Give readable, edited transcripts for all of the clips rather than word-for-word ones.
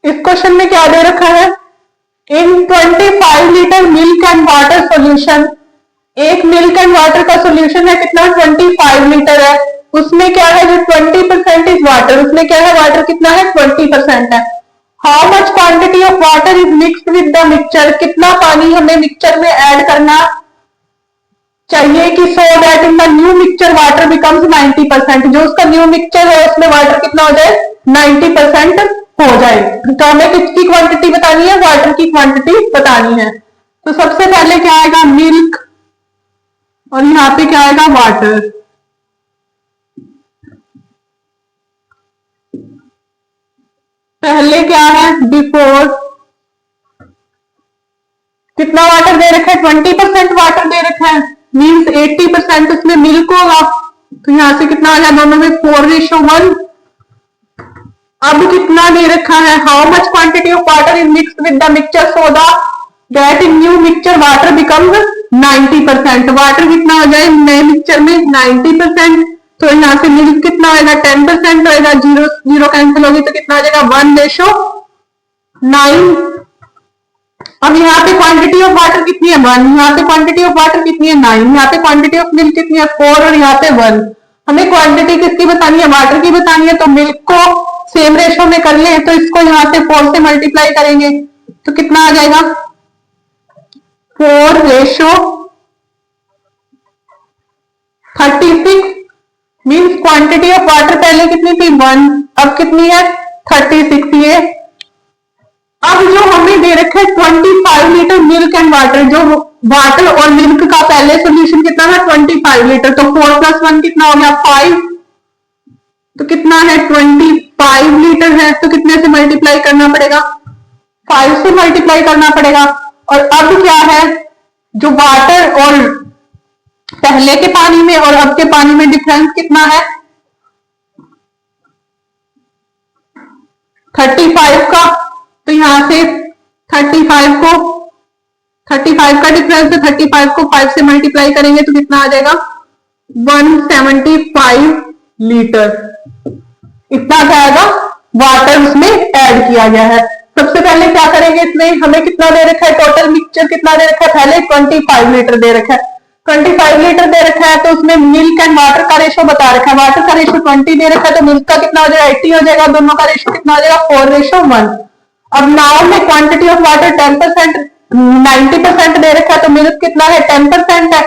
इस क्वेश्चन में क्या दे रखा है, इन 25 litre milk and water solution, एक मिल्क एंड वाटर का सॉल्यूशन है कितना 25 लीटर है, उसमें क्या है जो 20% इज वाटर, उसमें क्या है वाटर कितना है 20% है। How much quantity of water is mixed with the mixture, कितना पानी हमें मिक्सचर में ऐड करना चाहिए कि so that in the new mixture water becomes 90%, जो उसका न्यू मिक्सचर है उसमें वाटर कितना हो जाए 90% हो जाए। तो हमें किसकी क्वांटिटी बतानी है, वाटर की क्वांटिटी बतानी है। तो सबसे पहले क्या आएगा मिल्क और यहाँ पे क्या आएगा वाटर। पहले क्या है बिफोर, कितना वाटर दे रखा है 20% वाटर दे रखा है, मीन्स 80% उसमें मिल्क होगा, तो यहां से कितना आ जाए दोनों में 4:1। अब कितना दे रखा है, how much quantity of water is mixed with the mixture so that in new mixture water becomes 90%, water कितना हो जाए नए मिक्सचर में 90%, तो यहाँ से मिल्क कितना होगा 10% होगा, जीरो जीरो कैंसिल होगी तो कितना आ जाएगा 1:9। अब यहाँ पे क्वांटिटी ऑफ वाटर कितनी है 1, यहाँ पे क्वांटिटी ऑफ वाटर कितनी है 9, यहाँ पे क्वांटिटी ऑफ मिल्क कितनी है 4 और यहाँ पे 1। हमें क्वांटिटी किसकी बतानी है, वाटर की बतानी है, तो मिल्क को सेम रेशो में कर ले, तो इसको यहाँ से 4 से मल्टीप्लाई करेंगे तो कितना आ जाएगा 4:36, मीन्स क्वांटिटी ऑफ वाटर पहले कितनी थी 1, अब कितनी है 36 ये। अब जो हमें दे रखा है 25 लीटर मिल्क एंड वाटर, जो वाटर और मिल्क का पहले सोल्यूशन कितना था 25 लीटर, तो 4 + 1 कितना हो गया 5, तो कितना है 25 लीटर है, तो कितने से मल्टीप्लाई करना पड़ेगा 5 से मल्टीप्लाई करना पड़ेगा। और अब क्या है जो वाटर और पहले के पानी में और अब के पानी में डिफरेंस कितना है 35 का, तो यहां से 35 का डिफरेंस है, 35 को 5 से मल्टीप्लाई करेंगे तो कितना आ जाएगा 175 लीटर, इतना जाएगा वाटर उसमें ऐड किया गया है। सबसे पहले क्या करेंगे, इसमें हमें कितना दे रखा है टोटल मिक्सचर कितना दे रखा है, पहले 25 लीटर दे रखा है, 25 लीटर दे रखा है, तो उसमें मिल्क एंड वाटर का रेशो बता रखा है, वाटर का रेशो 20 दे रखा है, तो मिल्क का कितना हो जाएगा 80 हो जाएगा, दोनों का रेशो कितना हो जाएगा 4:1। अब नाउ में क्वांटिटी ऑफ वाटर 10% 90% दे रखा है, तो मिल्क कितना है 10% है,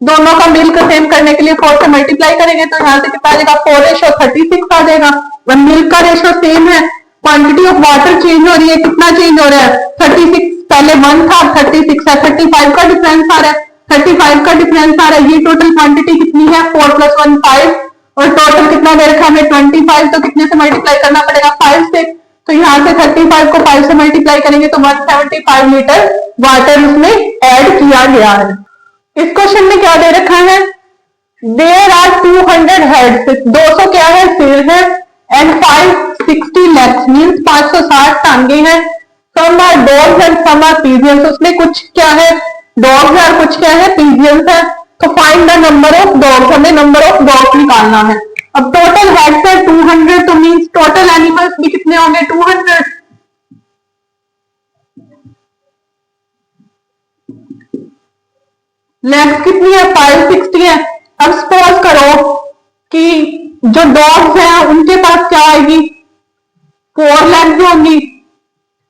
दोनों का मिल्क सेम करने के लिए 4 से मल्टीप्लाई करेंगे तो यहाँ से कितना आ जाएगा 4:36 आ जाएगा। मिल्क का रेशो सेम है, क्वांटिटी ऑफ वाटर चेंज हो रही है, कितना चेंज हो रहा है 36, पहले 1 था 36 है, 35 का डिफरेंस आ रहा है, 35 का डिफरेंस आ रहा है, ये टोटल क्वांटिटी कितनी है 4 + 1 5, और टोटल कितना दे रखा है हमें 25, तो कितने से मल्टीप्लाई करना पड़ेगा 5 से, तो यहाँ से 35 को 5 से मल्टीप्लाई करेंगे तो 175 लीटर वाटर उसमें ऐड किया गया है। इस क्वेश्चन में क्या दे रखा है, देयर आर 200 हेड्स, 200 क्या है सिर है, एंड 560 लेग्स मींस 560 टांगे हैं, some are dogs and some are pigeons, उसमें कुछ क्या है डॉग्स है और कुछ क्या है पिजियंस है, तो find the number of dogs, हमें नंबर ऑफ डॉग्स निकालना है। अब टोटल हेड्स है 200, तो मींस टोटल एनिमल्स भी कितने होंगे 200, लेग्स कितनी है 560 है। अब सपोज करो कि जो डॉग्स हैं उनके पास क्या आएगी 4 लेग्स होंगी,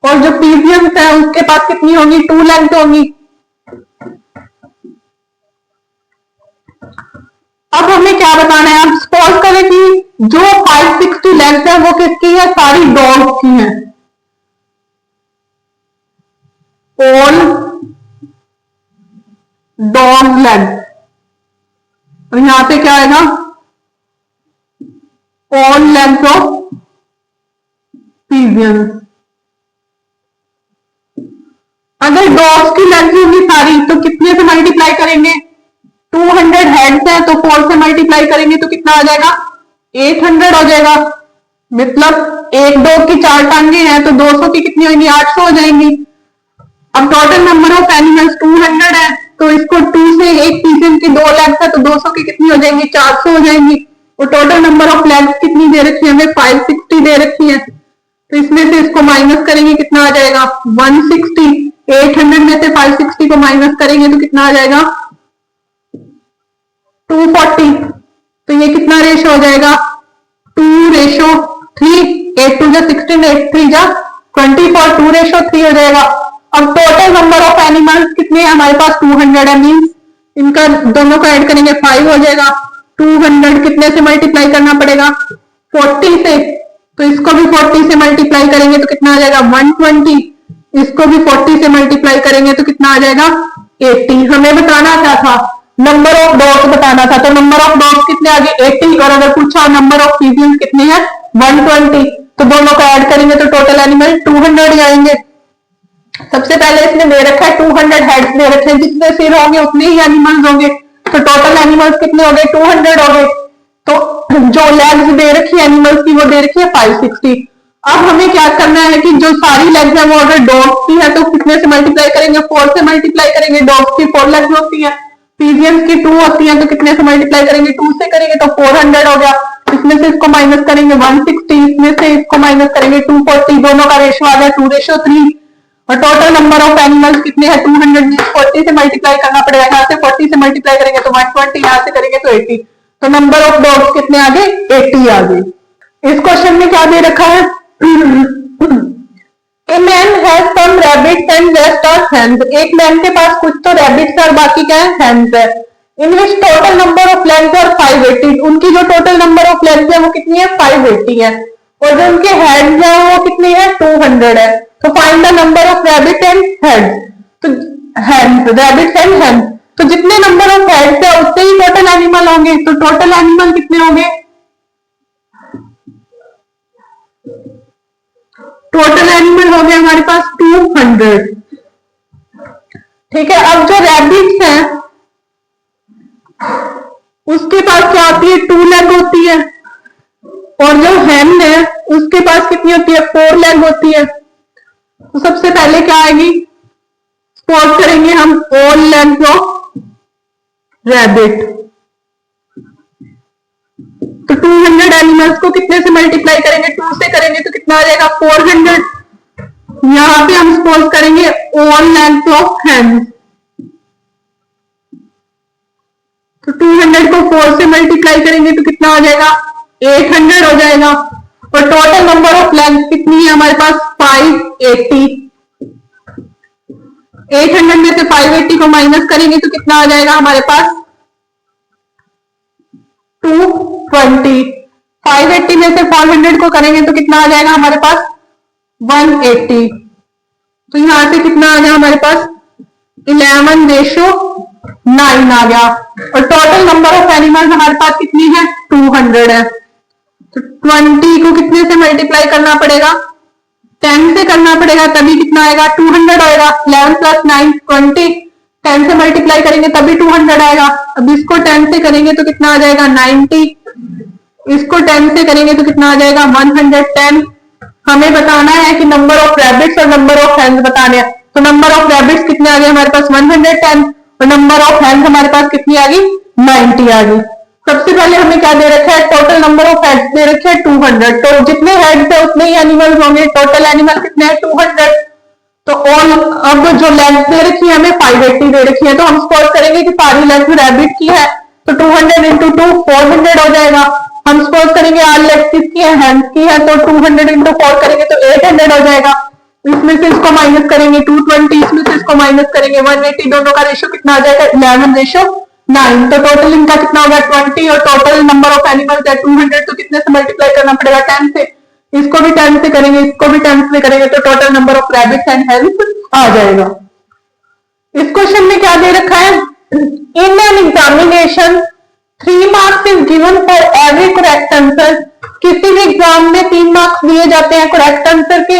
और जो पीजियंस हैं उसके पास कितनी होंगी 2 लेग्स होंगी। अब हमें क्या बताना है, आप सपोज करें कि जो 560 लेग्स है वो किसकी है, सारी डॉग्स की है, ऑल डॉग लेग्स, और यहां पे क्या आएगा ऑल लेग्स ऑफ पिजियंस। अगर डॉग्स की लेग्स होंगी सारी तो कितने से मल्टीप्लाई करेंगे 200 हेड्स है, तो 4 से मल्टीप्लाई करेंगे तो कितना आ जाएगा 800 हो जाएगा, मतलब एक डॉग की 4 टांगे हैं तो 200 की कितनी होंगी 800 हो जाएंगी। अब टोटल नंबर ऑफ एनिमल्स 200 है, तो इसको 2 से एक पिजियन की 2 लेग्स है तो 200 की कितनी हो जाएंगी 400 हो जाएंगी, और टोटल नंबर ऑफ लेग्स कितनी दे रखी है हमें 560 दे रखी है, तो इसमें से इसको माइनस करेंगे कितना आ जाएगा 160। 800 में से 560 को माइनस करेंगे तो कितना आ जाएगा 240। तो ये कितना रेशो हो जाएगा 2:3। 8 2 जा 16, 8 3 जा 24, 2:3 हो जाएगा। अब टोटल नंबर ऑफ एनिमल्स कितने हैं हमारे पास 200 है, मीन्स इनका दोनों को ऐड करेंगे 5 हो जाएगा। 200 कितने से मल्टीप्लाई करना पड़ेगा 40 से, तो इसको भी 40 से मल्टीप्लाई करेंगे तो कितना आ जाएगा 120। इसको भी 40 से मल्टीप्लाई करेंगे तो कितना आ जाएगा 80। हमें बताना क्या था नंबर ऑफ डॉग्स बताना था, तो नंबर ऑफ डॉग्स कितने आ गए 80। और अगर पूछा नंबर ऑफ पीजियंस कितने हैं 120, तो दोनों को ऐड करेंगे तो टोटल एनिमल 200 ही आएंगे। सबसे पहले इसने दे रखा है 200 हेड्स दे रखे हैं, जितने सिर होंगे उतने ही एनिमल्स होंगे, तो टोटल एनिमल्स कितने हो गए 200 हो गए। तो जो लेग्स दे रखी है एनिमल्स की वो दे रखी है 560। अब हमें क्या करना है कि जो सारी लेग्स है वो अगर डॉग्स की है तो कितने से मल्टीप्लाई करेंगे 4 से मल्टीप्लाई करेंगे। डॉग्स की 4 लेग्स होती है, पीजियंस की 2 होती है, तो कितने से मल्टीप्लाई करेंगे 2 से करेंगे तो 400 हो गया। इसमें से इसको माइनस करेंगे 160, इसमें से इसको माइनस करेंगे 240, दोनों का रेशो आ गया 2:3। और टोटल नंबर ऑफ एनिमल्स कितने हैं 200, 40 से मल्टीप्लाई करना पड़ेगा। यहाँ से 40 से मल्टीप्लाई करेंगे तो 120, यहाँ से करेंगे तो 80, तो नंबर ऑफ डॉग्स कितने आ गए 80 आ गए। इस क्वेश्चन में क्या दे रखा है A man has some rabbits and rest are hens। एक मैन के पास कुछ तो रैबिट्स और बाकी क्या है हैंस है। इन विच टोटल नंबर ऑफ लेग्स और 580, उनकी जो टोटल नंबर ऑफ लेग्स है वो कितनी है 580 है, और जो उनके हेड्स है वो कितनी है 200 है। तो find the number of rabbit and heads, तो हैंस रैबिट्स एंड हेंस, तो जितने नंबर ऑफ हेड्स है उतने ही टोटल एनिमल होंगे। तो टोटल एनिमल कितने होंगे टोटल एनिमल हो गए हमारे पास 200। ठीक है, अब जो रैबिट्स हैं उसके पास क्या होती है 2 लेग होती है, और जो हैन है उसके पास कितनी होती है 4 लेग होती है। तो सबसे पहले क्या आएगी सपोज करेंगे हम ऑल लेग्स ऑफ रैबिट, तो 200 एनिमल्स को कितने से मल्टीप्लाई करेंगे 2 से करेंगे तो कितना आ जाएगा 400। यहां पे हम सपोज करेंगे ऑल लेग्स ऑफ हैंस, तो 200 को 4 से मल्टीप्लाई करेंगे तो कितना आ जाएगा 800 हो जाएगा। और टोटल नंबर ऑफ लेग्स कितनी है हमारे पास 580। 800 में से 580 को माइनस करेंगे तो कितना आ जाएगा हमारे पास 220। 580 में से 400 को करेंगे तो कितना आ जाएगा हमारे पास 180। तो यहां से कितना आ गया हमारे पास 11:9 आ गया। और टोटल नंबर ऑफ एनिमल्स हमारे पास कितनी है 200 है, तो 20 को कितने से मल्टीप्लाई करना पड़ेगा 10 से करना पड़ेगा, तभी कितना आएगा 200 आएगा। 11 + 9 20, 10 से मल्टीप्लाई करेंगे तभी 200 आएगा। अब इसको 10 से करेंगे तो कितना आ जाएगा 90, इसको 10 से करेंगे तो कितना आ जाएगा 110। हमें बताना है कि नंबर ऑफ रैबिट्स और नंबर ऑफ हैंस बताने हैं, तो नंबर ऑफ रैबिट्स कितने आ गए हमारे पास 110, और नंबर ऑफ हैंस हमारे पास कितनी आ गई 90 आ गई। सबसे पहले हमें क्या दे रखा है टोटल नंबर ऑफ हेड्स दे रखे हैं 200, तो जितने हेड्स है उतने ही एनिमल्स होंगे। टोटल एनिमल कितने हैं 200। तो ऑल अब जो लेग्स दे रखी है हमें 580 दे रखी है, तो हम सपोज करेंगे कि सारी लेग्स रैबिट की है, तो 200 × 2 400 हो जाएगा। हम सपोज करेंगे आल लेग्स किसकी है हैंस की है, तो 200 × 4 करेंगे तो 800 हो जाएगा। इसमें से इसको माइनस करेंगे 220, इसमें से इसको माइनस करेंगे 180, दोनों का रेशो कितना आ जाएगा 11:9। तो टोटल इनका कितना होगा 20, और टोटल नंबर ऑफ एनिमल्स है 200, तो कितने से मल्टीप्लाई करना पड़ेगा 10 से। इसको भी 10 से करेंगे, इसको भी 10 से करेंगे, तो total number of rabbits and hens आ जाएगा। इस क्वेश्चन में क्या दे रखा है in an examination 3 marks is given for every correct answer. किसी भी एग्जाम में 3 मार्क्स दिए जाते हैं करेक्ट आंसर के,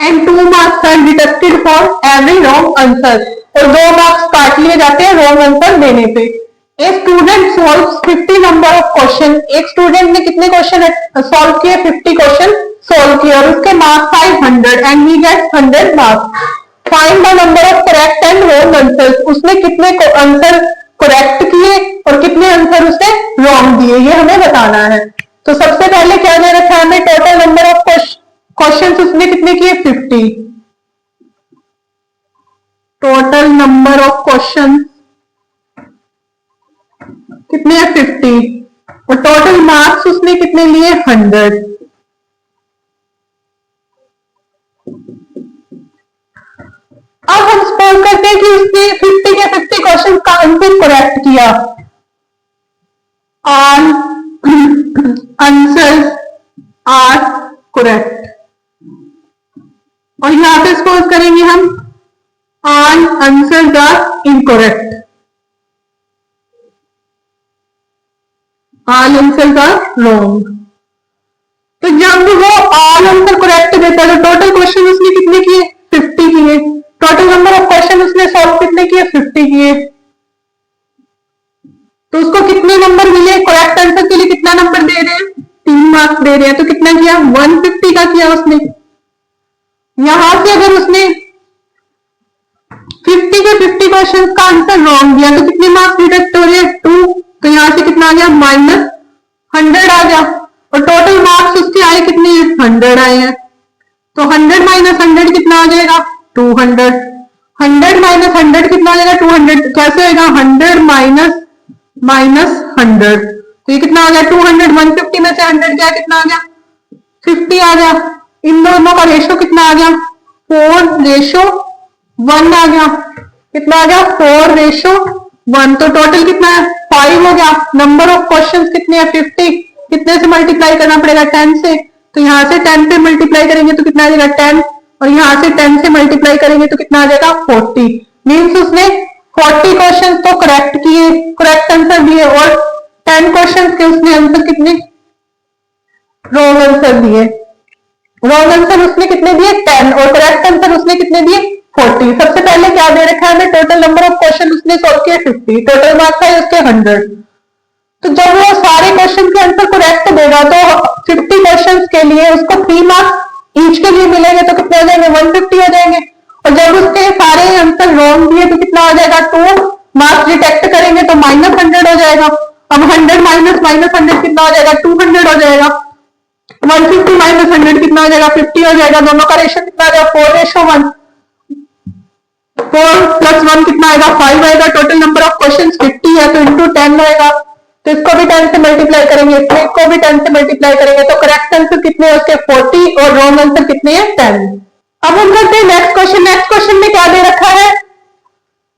and 2 marks are deducted for every wrong answer, और 2 मार्क्स काट लिए जाते हैं रॉन्ग आंसर देने पे। A student solves 50 number of question, एक स्टूडेंट ने कितने क्वेश्चन सॉल्व किए 50 क्वेश्चन सॉल्व किए, और उसके marks 500 and he gets 100 marks. Find the number of correct and wrong answers, उसने कितने आंसर करेक्ट किए और कितने आंसर उसने रॉन्ग दिए, ये हमें बताना है। तो सबसे पहले क्या दे रखा है हमें टोटल नंबर ऑफ क्वेश्चंस उसने कितने किए 50। टोटल नंबर ऑफ क्वेश्चन कितने हैं 50 और टोटल मार्क्स उसने कितने लिए 100। अब हम सपोज करते हैं कि उसने 50 के 50 क्वेश्चन का आंसर करेक्ट किया। ऑल आंसर्स आर करेक्ट और यहां पे सपोज करेंगे हम all answers are incorrect. All answers are wrong. तो जब वो ऑल आंसर करेक्ट देता है तो टोटल क्वेश्चन उसने कितने किए 50 किए। टोटल नंबर ऑफ क्वेश्चन उसने सॉल्व कितने किए 50 किए। तो उसको कितने नंबर मिले करेक्ट आंसर के लिए कितना नंबर दे रहे हैं 3 मार्क्स दे रहे हैं। तो कितना किया 150 का किया उसने। यहां से अगर उसने 50 के 50 क्वेश्चन का आंसर रॉन्ग दिया तो कितने मार्क्स डिडक्ट हो रहे हैं 2। तो यहां से कितना आ गया -100 आ गया और टोटल मार्क्स उसके आए कितने 100 आए हैं। तो 100 माइनस 100 कितना आ जाएगा 200। 100 माइनस 100 कितना आ जाएगा 200। कैसे होगा 100 माइनस 100। तो ये कितना आ गया 200। 150 में से 100 गया कितना आ गया 50 आ गया। इन दोनों का रेशो कितना आ गया 4:1 आ गया। कितना आ गया 4:1। तो टोटल कितना है 5 हो गया। नंबर ऑफ क्वेश्चंस कितने हैं 50। कितने से मल्टीप्लाई करना पड़ेगा 10 से। तो यहां से 10 से मल्टीप्लाई करेंगे तो कितना आ जाएगा 10 और यहां से 10 से मल्टीप्लाई करेंगे तो कितना आ जाएगा 40। मीन्स उसने 40 क्वेश्चन तो करेक्ट किए करेक्ट आंसर दिए और 10 क्वेश्चन के उसने आंसर कितने रॉन्ग आंसर दिए। रॉन्ग आंसर उसने कितने दिए 10 और करेक्ट आंसर उसने कितने दिए 40। सबसे पहले क्या दे रखा है हमें टोटल नंबर ऑफ क्वेश्चन उसने सॉल्व किए 50। टोटल मार्क्स है उसके 100। तो जब वो सारे क्वेश्चन के आंसर करेक्ट देगा तो 50 क्वेश्चन के लिए उसको 3 मार्क्स ईच के लिए मिलेंगे तो कितने हो जाएंगे 150 हो जाएंगे। और जब उसके सारे आंसर रॉन्ग दिए तो कितना हो जाएगा 2 मार्क्स डिटेक्ट करेंगे तो -100 हो जाएगा। अब 100 माइनस -100 कितना हो जाएगा 200 हो जाएगा। 150 माइनस 100 कितना हो जाएगा 50 हो जाएगा। दोनों का रेशो कितना आ जाएगा 4:1। 4 + 1 कितना आएगा 5 आएगा। टोटल नंबर ऑफ क्वेश्चन 50 है तो इंटू 10 आएगा। तो इसको भी 10 से मल्टीप्लाई करेंगे इसको भी 10 से मल्टीप्लाई करेंगे तो करेक्ट आंसर कितने हैं उसके 40 और रॉन्ग आंसर कितने हैं 10। अब हम करते हैं नेक्स्ट क्वेश्चन। नेक्स्ट क्वेश्चन में क्या दे रखा है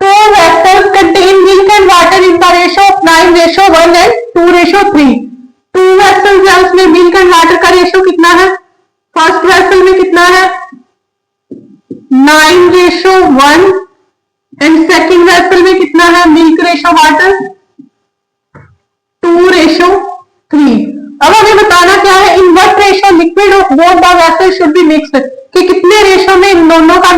2 vectors contain milk and water in the ratio of 9:1 and 2:3। 2 vessels है उसमें मिल्क एंड वाटर का रेशो कितना है। फर्स्ट वेसल में कितना है 9:1 एंड सेकंड वेसल में कितना है मिल्क रेशो वाटर 2:3। अब हमें बताना क्या है in what ratio liquid of both the vessel should be mixed कि कितने रेशो में इन दोनों का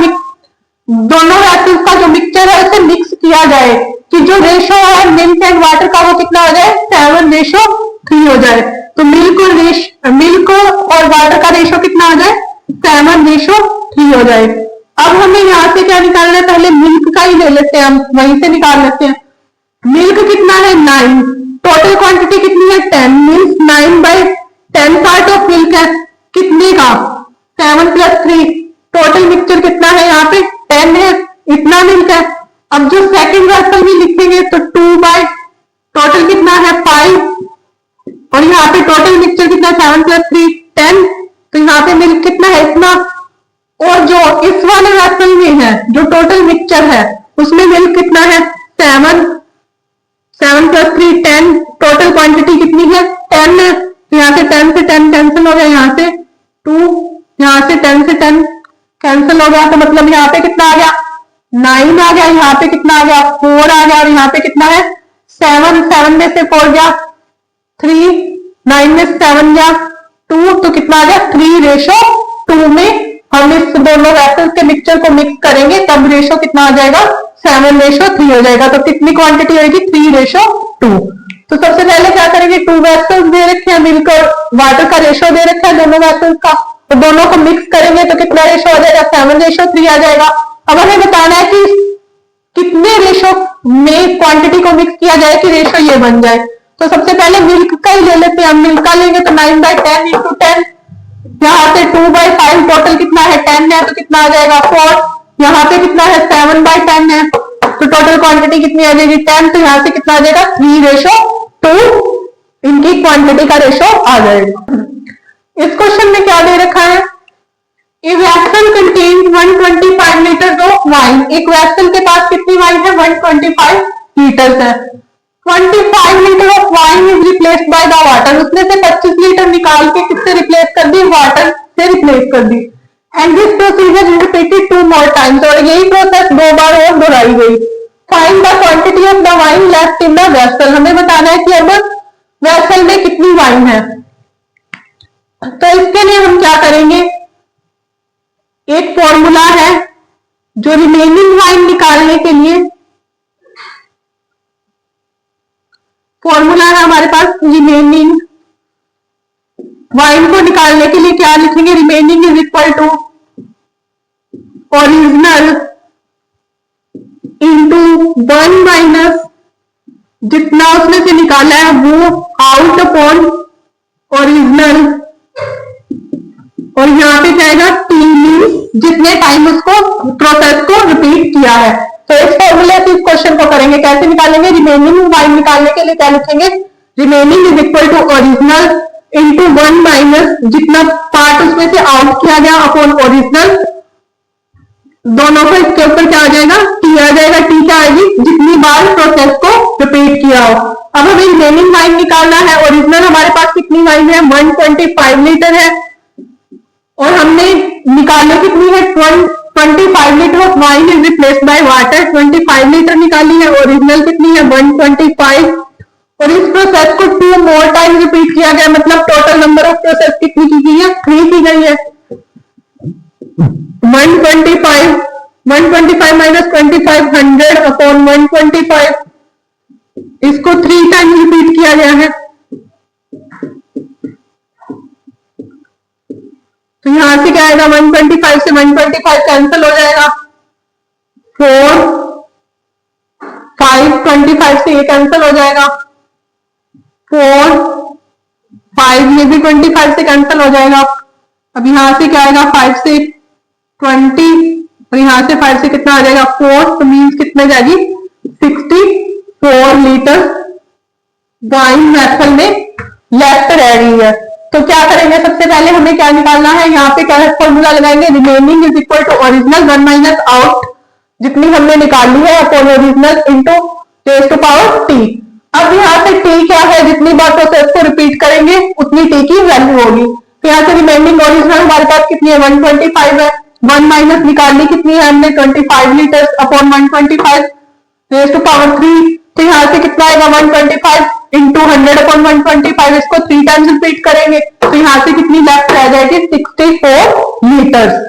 दोनों वेसल्स का जो मिक्सचर है उसे मिक्स किया जाए कि जो रेशो है मिल्क एंड वाटर का वो कितना हो जाए 7:3 हो जाए। तो मिल्क और वाटर का रेशो कितना हो जाए 7:3 हो जाए। अब हमें यहाँ से क्या निकालना है पहले मिल्क का ही ले लेते हैं हम वहीं से निकाल लेते हैं। मिल्क कितना है 9 टोटल क्वांटिटी कितनी है 10 मीन्स 9/10 पार्ट ऑफ मिल्क है कितने का 7 + 3। टोटल मिक्सचर कितना है यहाँ पे 10 है इतना मिल्क है। अब जो सेकंड वेसल में लिखेंगे तो 2 टोटल कितना है 5 और यहाँ पे टोटल मिक्सचर कितना 7 + 3 10। तो यहाँ पे मिल्क कितना है इतना और जो इस वाले वेसल में है जो टोटल मिक्सचर है उसमें मिल्क कितना है 7 + 3 10। टोटल क्वांटिटी कितनी है 10 है। यहाँ से 10 से 10 कैंसिल हो गया यहाँ से 2 यहाँ से 10 से 10 कैंसिल हो गया। तो मतलब यहाँ पे कितना आ गया 9 आ गया। यहाँ पे कितना आ गया 4 आ गया और यहाँ पे कितना है 7 में से 4 गया 3 9 में 7 गया 2 तो कितना आ गया 3:2 में हम इस दोनों वेसल्स के मिक्सचर को मिक्स करेंगे तब रेशो कितना आ जाएगा 7:3 हो जाएगा। तो कितनी क्वांटिटी होगी 3:2। तो सबसे पहले क्या करेंगे 2 वेसल्स दे रखे हैं मिल्क और वाटर का रेशो दे रखा है दोनों वेसल्स का तो दोनों को मिक्स करेंगे तो कितना रेशो हो जाएगा 7:3 आ जाएगा। अब हमें बताना है कि कितने रेशो में क्वांटिटी को मिक्स किया जाए कि रेशो ये बन जाए। तो सबसे पहले मिल्क का ही ले लेते हैं हम। मिल्क का लेंगे तो 9/10 × 10 यहाँ से 2/5 टोटल कितना है 10 है, तो कितना आ जाएगा 4। यहाँ पे कितना है 7/10 है, तो टोटल क्वांटिटी कितनी आ जाएगी 10। तो यहाँ से कितना आ जाएगा 3:2 इनकी क्वांटिटी का रेशो आ जाएगा। इस क्वेश्चन में क्या दे रखा है, A vessel contains 125 liters of wine। एक वेसल के पास कितनी वाइन है 125 लीटर्स है। 25 litre of wine is replaced by the water. उसमें से 25 लीटर निकाल के किससे रिप्लेस कर दी, वाटर से रिप्लेस कर दी। And this procedure is repeated 2 more times। और यही प्रोसेस 2 बार और दोहराई गई। Find the quantity of the wine left in the vessel. हमें बताना है कि अब वेसल में कितनी वाइन है। तो इसके लिए हम क्या करेंगे, एक फॉर्मूला है जो रिमेनिंग वाइन निकालने के लिए, फॉर्मूला है हमारे पास रिमेनिंग वाइन को निकालने के लिए क्या लिखेंगे, remaining is equal to original into 1 minus जितना उसमें से निकाला है वो आउट अपॉन ओरिजिनल, और यहाँ पे जाएगा टी जितने टाइम उसको प्रोसेस को रिपीट किया है। तो इस फॉर्मूले से इस क्वेश्चन को करेंगे, कैसे निकालेंगे, रिमेनिंग वाइन निकालने के लिए क्या लिखेंगे, remaining is equal to original into 1 minus जितना पार्ट उसमें से आउट किया गया अपॉन ओरिजिनल, दोनों को इसके ऊपर क्या आ जाएगा, टी आ जाएगा। टी क्या आएगी, जितनी बार प्रोसेस को रिपीट किया हो। अब हमें रिमेनिंग वाइन निकालना है। ओरिजिनल हमारे पास कितनी वाइन है 125 लीटर है, और हमने निकालने कितनी है 25 litre of wine is replaced by water. 25 litre निकाली है, ओरिजिनल कितनी है 125, और इस प्रोसेस को 2 more टाइम रिपीट किया गया। मतलब टोटल नंबर ऑफ प्रोसेस कितनी की गई है 3 की गई है। 125 माइनस 25 100 अपॉन 125, इसको 3 टाइम रिपीट किया गया है। तो यहां से क्या आएगा 125 से 125 कैंसिल हो जाएगा, 4 5 25 से ये कैंसिल हो जाएगा, 4 5 ये भी 25 से कैंसिल हो जाएगा। अब यहां से क्या आएगा 5 से 20, और यहां से 5 से कितना आ जाएगा 4, तो मीन्स कितना जाएगी 64 लीटर वाइन वेसल में लेफ्ट रह रही है। तो क्या करेंगे, सबसे पहले हमें क्या निकालना है, यहाँ पे क्या फॉर्मूला लगाएंगे, remaining is equal to original 1 minus out जितनी हमने निकाली है upon original into raise to power t. अब यहाँ से टी क्या है, जितनी बार प्रोसेस को रिपीट करेंगे उतनी टी की वैल्यू होगी। तो यहाँ से रिमेनिंग ओरिजिनल हमारे पास कितनी है 125 है, 1 माइनस निकालनी कितनी है हमने 25 litre upon 125 raise to power 3। तो यहाँ से कितना आएगा 125 इंटू 100 अपॉन 125, इसको 3 टाइम्स रिपीट करेंगे। तो यहाँ से कितनी लेफ्ट रह जाएगी 64 लीटर्स।